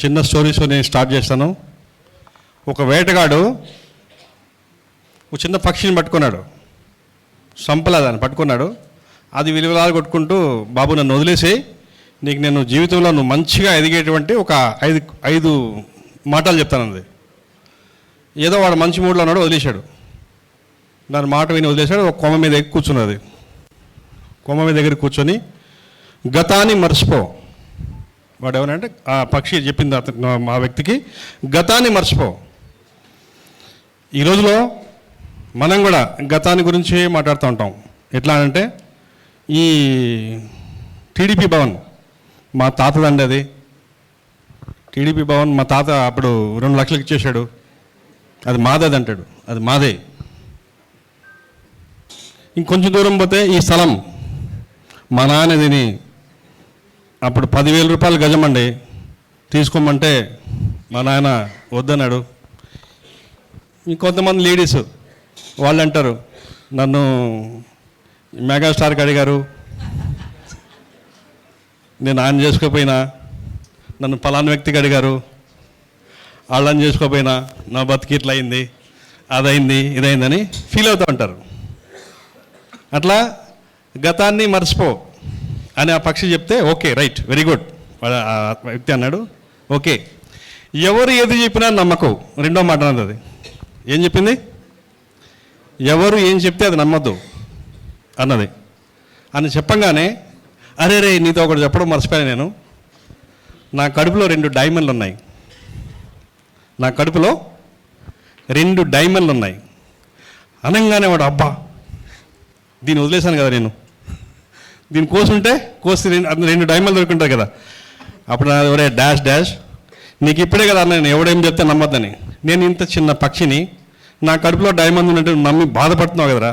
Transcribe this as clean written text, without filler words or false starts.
చిన్న స్టోరీస్తో నేను స్టార్ట్ చేస్తాను. ఒక వేటగాడు ఒక చిన్న పక్షిని పట్టుకున్నాడు, సంపలేదాన్ని పట్టుకున్నాడు. అది విలువలాలు కొట్టుకుంటూ, బాబు నన్ను వదిలేసి నీకు నేను జీవితంలో నువ్వు మంచిగా ఎదిగేటువంటి ఒక ఐదు మాటలు చెప్తానంది. ఏదో వాడు మంచి మూడ్లో ఉన్నాడు, వదిలేశాడు. దాని మాట విని వదిలేశాడు. ఒక కొమ్మ మీద ఎక్కి కూర్చున్నది. కొమ్మ మీద దగ్గర కూర్చొని గతాన్ని మర్చిపో. వాడు ఎవరంటే ఆ పక్షి చెప్పింది ఆ వ్యక్తికి, గతాన్ని మర్చిపో. ఈ రోజులో మనం కూడా గతాన్ని గురించి మాట్లాడుతూ ఉంటాం. ఎట్లా అంటే ఈ టీడీపీ భవన్ మా తాతదండి, అది టీడీపీ భవన్ మా తాత అప్పుడు 2 లక్షలకు ఇచ్చేశాడు, అది మాదేది అంటాడు. అది మాదే. ఇంకొంచెం దూరం పోతే ఈ స్థలం మా నాన్నదిని అప్పుడు 10,000 రూపాయలు గజం అండి, తీసుకోమంటే మా నాయన వద్దన్నాడు. ఇంకొంతమంది లేడీస్ వాళ్ళు అంటారు, నన్ను మెగాస్టార్కి అడిగారు, నేను ఆయన చేసుకోపోయినా, నన్ను పలానా వ్యక్తికి అడిగారు, వాళ్ళని చేసుకోపోయినా నా బతికి ఇట్లా అయింది, అదైంది, ఇదైందని ఫీల్ అవుతూ ఉంటారు. అట్లా గతాన్ని మర్చిపో అని ఆ పక్షి చెప్తే ఓకే రైట్ వెరీ గుడ్ ఆ వ్యక్తి అన్నాడు. ఓకే, ఎవరు ఏది చెప్పినా నమ్మకు. రెండో మాట అన్నది. అది ఏం చెప్పింది? ఎవరు ఏం చెప్తే అది నమ్మద్దు అన్నది. అని చెప్పంగానే అరే రే నీతో ఒకటి చెప్పడం మర్చిపోయాను నేను, నా కడుపులో 2 డైమండ్లు ఉన్నాయి. నా కడుపులో 2 డైమండ్లు ఉన్నాయి అనగానే వాడు అబ్బా దీన్ని వదిలేశాను కదా నేను, దీన్ని కోసుంటే కోసి 2 డైమండ్లు దొరుకుంటాయి కదా. అప్పుడు నా ఎవరే డాష్ డాష్ నీకు ఇప్పుడే కదా నేను ఎవడేం చెప్తే నమ్మద్దని. నేను ఇంత చిన్న పక్షిని నా కడుపులో డైమండ్ ఉన్నట్టు నమ్మి బాధపడుతున్నావు కదరా,